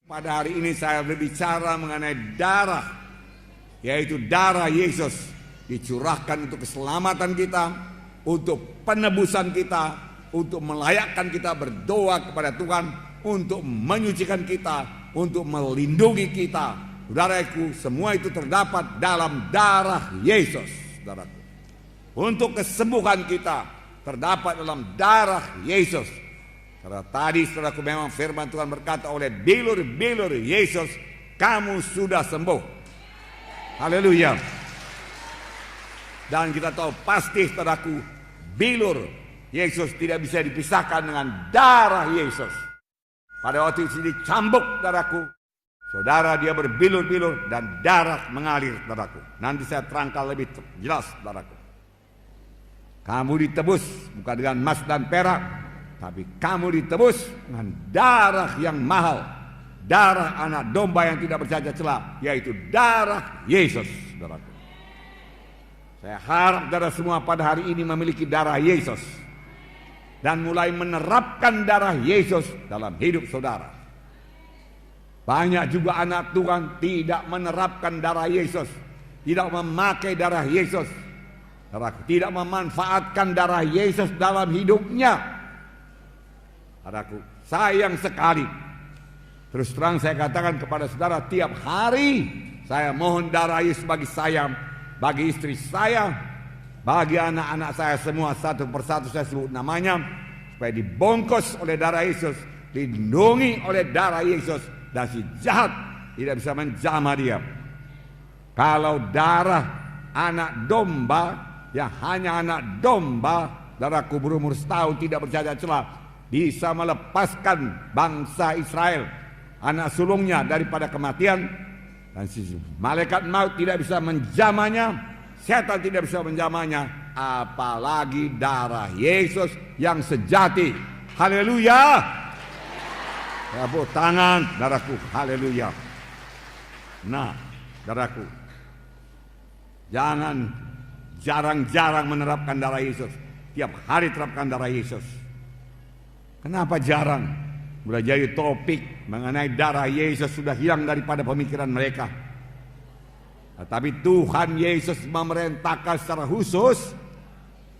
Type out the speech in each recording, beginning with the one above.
Pada hari ini saya berbicara mengenai darah, yaitu darah Yesus dicurahkan untuk keselamatan kita, untuk penebusan kita, untuk melayakkan kita berdoa kepada Tuhan, untuk menyucikan kita, untuk melindungi kita. Saudaraku, semua itu terdapat dalam darah Yesus, saudaraku. Untuk kesembuhan kita terdapat dalam darah Yesus. Karena tadi saudaraku memang firman Tuhan berkata oleh bilur-bilur Yesus, kamu sudah sembuh. Haleluya. Dan kita tahu pasti saudaraku, bilur Yesus tidak bisa dipisahkan dengan darah Yesus. Pada waktu itu dicambuk saudaraku, saudara dia berbilur-bilur dan darah mengalir saudaraku. Nanti saya terangkan lebih jelas saudaraku. Kamu ditebus bukan dengan emas dan perak, tapi kamu ditebus dengan darah yang mahal, darah anak domba yang tidak bercacat celah, yaitu darah Yesus, saudaraku. Saya harap saudara semua pada hari ini memiliki darah Yesus dan mulai menerapkan darah Yesus dalam hidup saudara. Banyak juga anak Tuhan tidak menerapkan darah Yesus, tidak memakai darah Yesus, tidak memanfaatkan darah Yesus dalam hidupnya. Saudaraku, sayang sekali. Terus terang saya katakan kepada saudara, tiap hari saya mohon darah Yesus bagi saya, bagi istri saya, bagi anak-anak saya semua, satu persatu saya sebut namanya, supaya dibungkus oleh darah Yesus, dilindungi oleh darah Yesus, dan si jahat tidak bisa menjamah dia. Kalau darah anak domba, yang hanya anak domba, darahku berumur setahun tidak bercacat celah, bisa melepaskan bangsa Israel, anak sulungnya, daripada kematian, dan si malaikat maut tidak bisa menjamahnya, setan tidak bisa menjamahnya, apalagi darah Yesus yang sejati. Haleluya. Tepuk tangan darahku, haleluya. Nah, darahku, jangan jarang-jarang menerapkan darah Yesus. Tiap hari terapkan darah Yesus. Kenapa jarang? Sudah jadi topik mengenai darah Yesus sudah hilang daripada pemikiran mereka. Tetapi Tuhan Yesus memerintahkan secara khusus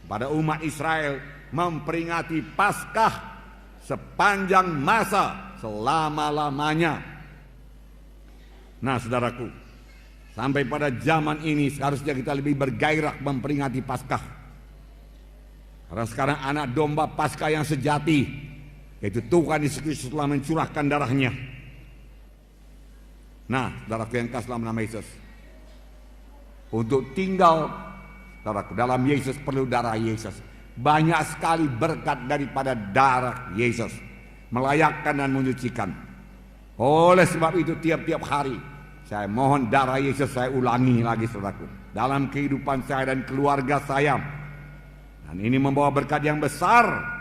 pada umat Israel memperingati Paskah sepanjang masa, selama-lamanya. Nah saudaraku, sampai pada zaman ini seharusnya kita lebih bergairah memperingati Paskah. Karena sekarang anak domba Paskah yang sejati, yaitu Tuhan Yesus Kristus telah mencurahkan darahnya. Nah, saudaraku yang kasih dalam nama Yesus, untuk tinggal saudaraku dalam Yesus perlu darah Yesus. Banyak sekali berkat daripada darah Yesus, melayakkan dan menyucikan. Oleh sebab itu tiap-tiap hari saya mohon darah Yesus, saya ulangi lagi saudaraku, dalam kehidupan saya dan keluarga saya. Dan ini membawa berkat yang besar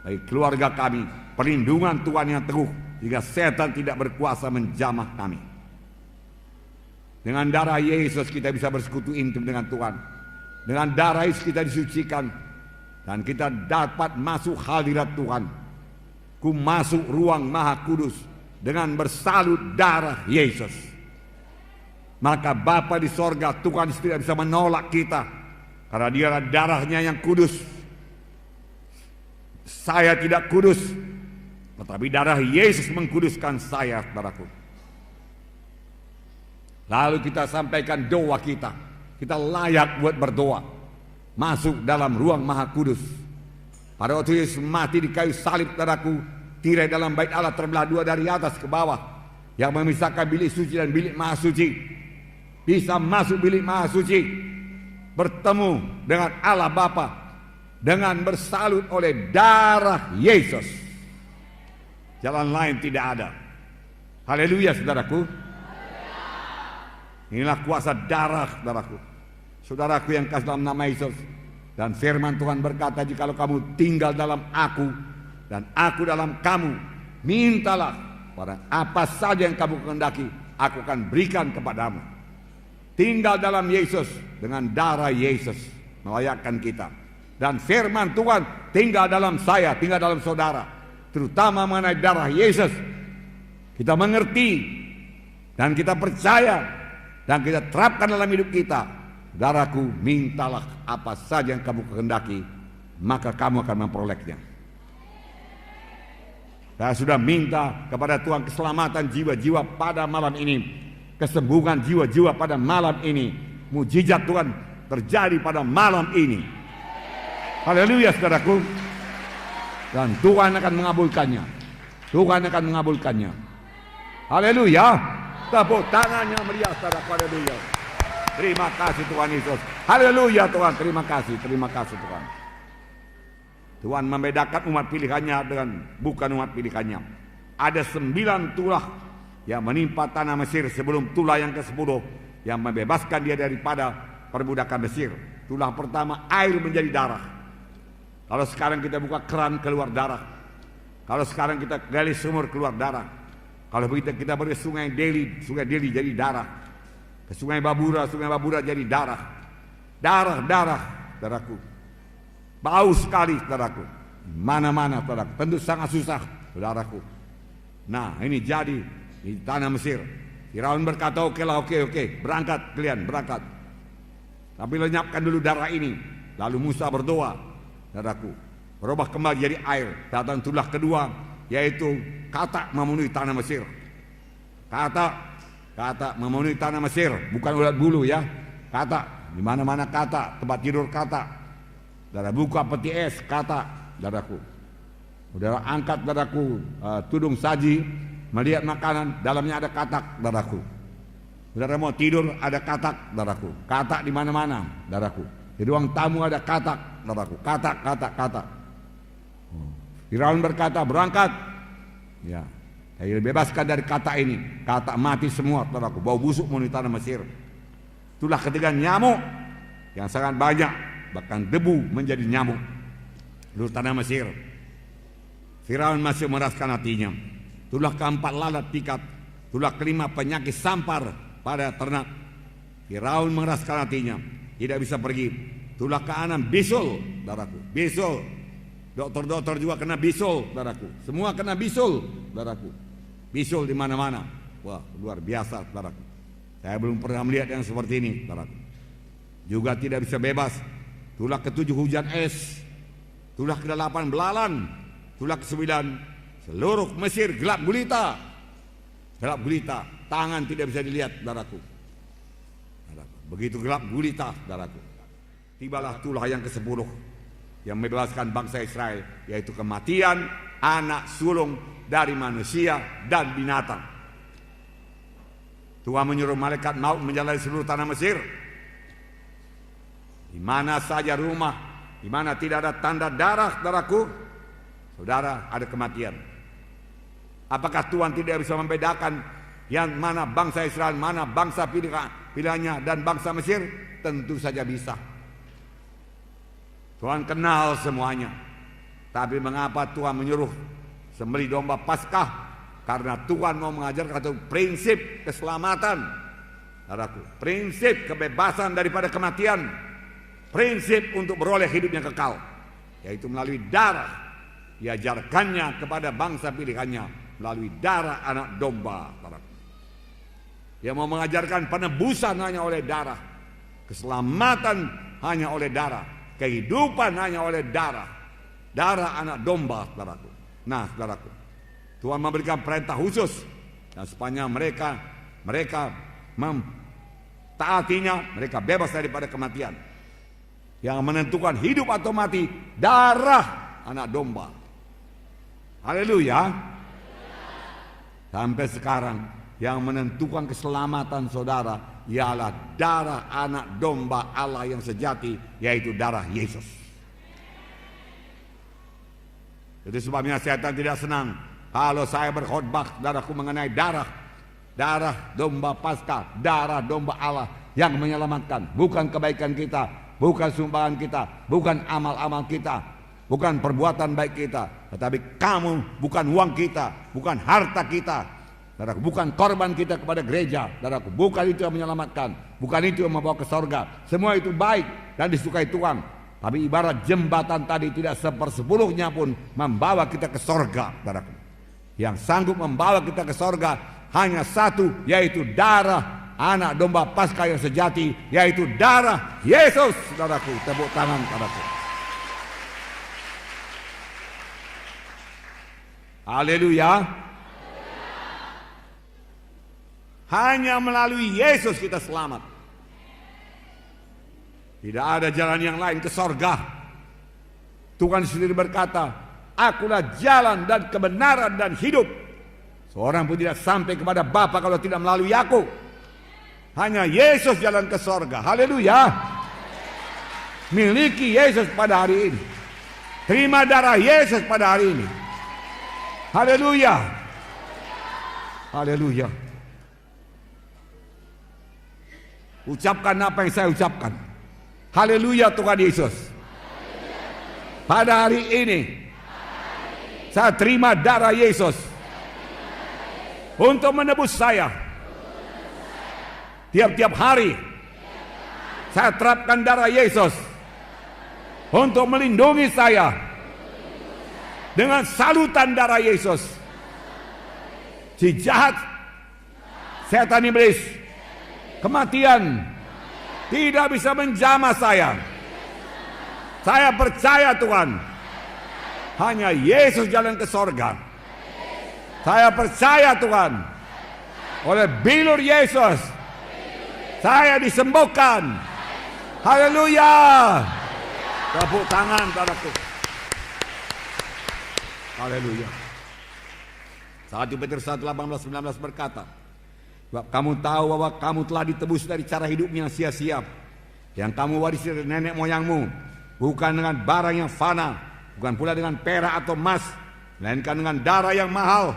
bagi keluarga kami, perlindungan Tuhan yang teguh, sehingga setan tidak berkuasa menjamah kami. Dengan darah Yesus kita bisa bersekutu intim dengan Tuhan. Dengan darah Yesus kita disucikan, dan kita dapat masuk hadirat Tuhan. Ku masuk ruang Maha Kudus dengan bersalut darah Yesus. Maka Bapa di sorga, Tuhan tidak bisa menolak kita, karena dia adalah darahnya yang kudus. Saya tidak kudus, tetapi darah Yesus mengkuduskan saya, saudaraku. Lalu kita sampaikan doa kita. Kita layak buat berdoa, masuk dalam ruang Maha Kudus. Pada waktu Yesus mati di kayu salib, saudaraku, tirai dalam bait Allah terbelah dua dari atas ke bawah, yang memisahkan bilik suci dan bilik Maha Suci. Bisa masuk bilik Maha Suci, bertemu dengan Allah Bapa dengan bersalut oleh darah Yesus. Jalan lain tidak ada. Haleluya saudaraku. Inilah kuasa darah saudaraku. Saudaraku yang kasih dalam nama Yesus. Dan firman Tuhan berkata, jikalau kamu tinggal dalam aku dan aku dalam kamu, mintalah pada apa saja yang kamu kehendaki, aku akan berikan kepadamu. Tinggal dalam Yesus dengan darah Yesus melayakkan kita. Dan firman Tuhan tinggal dalam saya, tinggal dalam saudara, terutama mengenai darah Yesus. kita mengerti, dan kita percaya, dan kita terapkan dalam hidup kita, saudaraku, mintalah apa saja yang kamu kehendaki, maka kamu akan memperolehnya. Saya sudah minta kepada Tuhan keselamatan jiwa-jiwa pada malam ini, kesembuhan jiwa-jiwa pada malam ini, mujizat Tuhan terjadi pada malam ini. Haleluya, saudaraku. Dan Tuhan akan mengabulkannya. Tuhan akan mengabulkannya. Haleluya. Tepuk tangannya meriah, saudaraku. Haleluya. Terima kasih Tuhan Yesus. Haleluya Tuhan. Terima kasih. Terima kasih Tuhan. Tuhan membedakan umat pilihannya dengan bukan umat pilihannya. Ada 9 tulah yang menimpa tanah Mesir sebelum tulah yang ke-10 yang membebaskan dia daripada perbudakan Mesir. Tulah pertama, air menjadi darah. Kalau sekarang kita buka keran, keluar darah. Kalau sekarang kita gali sumur, keluar darah. Kalau begitu kita pergi sungai Deli jadi darah. Ke sungai Babura jadi darah. Darah, saudaraku. Bau sekali, saudaraku. Mana-mana, saudaraku. Tentu sangat susah, saudaraku. Nah, ini jadi di tanah Mesir. Firaun berkata, oke, berangkat kalian, berangkat. Tapi lenyapkan dulu darah ini. Lalu Musa berdoa, saudaraku, berubah kembali jadi air. Datang tulah kedua, yaitu katak memenuhi tanah Mesir. Katak memenuhi tanah Mesir, bukan ulat bulu ya. Katak, di mana-mana katak, tempat tidur katak. Saudara buka peti es, katak, saudaraku. Saudara angkat, saudaraku, tudung saji, melihat makanan, dalamnya ada katak, saudaraku. Saudara mau tidur, ada katak, saudaraku. Katak di mana-mana, saudaraku. Di ruang tamu ada katak, saudaraku. Katak. Firaun berkata, berangkat. Ya, saya bebaskan dari katak ini. Katak mati semua, saudaraku. Bau busuk memenuhi tanah Mesir. Itulah ketiga nyamuk yang sangat banyak. Bahkan debu menjadi nyamuk di tanah Mesir. Firaun masih meraskan hatinya. Tulah keempat lalat pikat. Tulah kelima penyakit sampar pada ternak. Firaun meraskan hatinya, tidak bisa pergi. Tulah keenam bisul, saudaraku. Bisul. Dokter juga kena bisul, saudaraku. Semua kena bisul, saudaraku. Bisul di mana-mana. Wah, luar biasa, saudaraku. Saya belum pernah melihat yang seperti ini, saudaraku. Juga tidak bisa bebas. Tulah ke-7 hujan es. Tulah ke-8 belalang. Tulah ke-9 seluruh Mesir gelap gulita. Gelap gulita, tangan tidak bisa dilihat, saudaraku. Begitu gelap gulita, saudaraku. Tibalah tulah yang ke-10 yang membebaskan bangsa Israel, yaitu kematian anak sulung dari manusia dan binatang. Tuhan menyuruh malaikat maut menjalani seluruh tanah Mesir. Di mana saja rumah, di mana tidak ada tanda darah, saudaraku, saudara, ada kematian. Apakah Tuhan tidak bisa membedakan yang mana bangsa Israel, mana bangsa pilihannya dan bangsa Mesir? Tentu saja bisa. Tuhan kenal semuanya. Tapi mengapa Tuhan menyuruh sembelih domba Paskah? Karena Tuhan mau mengajarkan satu prinsip keselamatan, saudaraku, prinsip kebebasan daripada kematian. Prinsip untuk beroleh hidup yang kekal, yaitu melalui darah. Diajarkannya kepada bangsa pilihannya melalui darah anak domba. Dia mau mengajarkan penebusan hanya oleh darah, keselamatan hanya oleh darah, kehidupan hanya oleh darah. Darah anak domba, saudaraku. Nah, saudaraku, Tuhan memberikan perintah khusus, dan sepanjang mereka mentaatinya, mereka bebas daripada kematian. Yang menentukan hidup atau mati, darah anak domba. Haleluya. Sampai sekarang yang menentukan keselamatan saudara ialah darah anak domba Allah yang sejati, yaitu darah Yesus. Itu sebabnya setan tidak senang kalau saya berkhotbah, saudaraku, mengenai darah domba Paskah, darah domba Allah yang menyelamatkan, bukan kebaikan kita, bukan sumbangan kita, bukan amal-amal kita, bukan perbuatan baik kita, tetapi kamu, bukan uang kita, bukan harta kita, saudaraku, bukan korban kita kepada gereja, saudaraku, bukan itu yang menyelamatkan, bukan itu yang membawa ke sorga. Semua itu baik dan disukai Tuhan, tapi ibarat jembatan tadi tidak 1/10 pun membawa kita ke sorga, saudaraku. Yang sanggup membawa kita ke sorga hanya satu, yaitu darah anak domba Paskah yang sejati, yaitu darah Yesus. Saudaraku, tepuk tangan saudaraku. Haleluya. Hanya melalui Yesus kita selamat. Tidak ada jalan yang lain ke sorga. Tuhan sendiri berkata, akulah jalan dan kebenaran dan hidup. Seorang pun tidak sampai kepada Bapa kalau tidak melalui aku. Hanya Yesus jalan ke sorga. Haleluya. Miliki Yesus pada hari ini. Terima darah Yesus pada hari ini. Haleluya. Haleluya. Ucapkan apa yang saya ucapkan. Haleluya Tuhan Yesus. Pada hari ini saya terima darah Yesus untuk menebus saya. Tiap-tiap hari saya terapkan darah Yesus untuk melindungi saya dengan salutan darah Yesus. Si jahat, setan iblis, kematian tidak bisa menjamah saya. Saya percaya Tuhan, hanya Yesus jalan ke sorga. Saya percaya Tuhan, oleh bilur Yesus saya disembuhkan. Haleluya. Tepuk tangan saudaraku. Haleluya. 1 Petrus 1:18-19 berkata, sebab kamu tahu bahwa kamu telah ditebus dari cara hidup yang sia-sia yang kamu warisi dari nenek moyangmu, bukan dengan barang yang fana, bukan pula dengan perak atau emas, melainkan dengan darah yang mahal,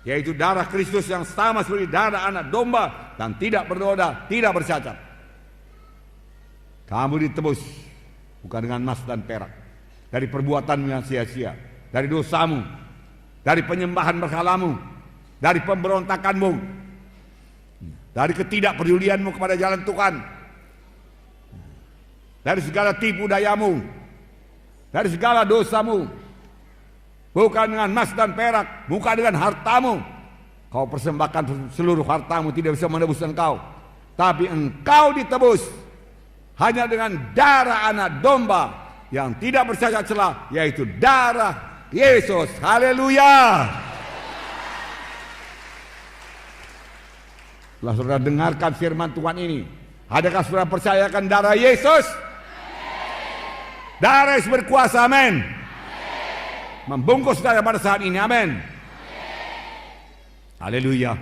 yaitu darah Kristus yang sama seperti darah anak domba dan tidak bernoda, tidak bercacat. Kamu ditebus bukan dengan emas dan perak, dari perbuatanmu yang sia-sia, dari dosamu, dari penyembahan berhalamu, dari pemberontakanmu, dari ketidakpedulianmu kepada jalan Tuhan, dari segala tipu dayamu, dari segala dosamu. Bukan dengan emas dan perak, bukan dengan hartamu. Kau persembahkan seluruh hartamu, tidak bisa menebus engkau. Tapi engkau ditebus hanya dengan darah anak domba yang tidak bercacat celah, yaitu darah Yesus. Haleluya. Setelah saudara dengarkan firman Tuhan ini, adakah saudara percayakan darah Yesus? Darah Yesus berkuasa, amin. Membungkus saudara pada saat ini, amin. Haleluya.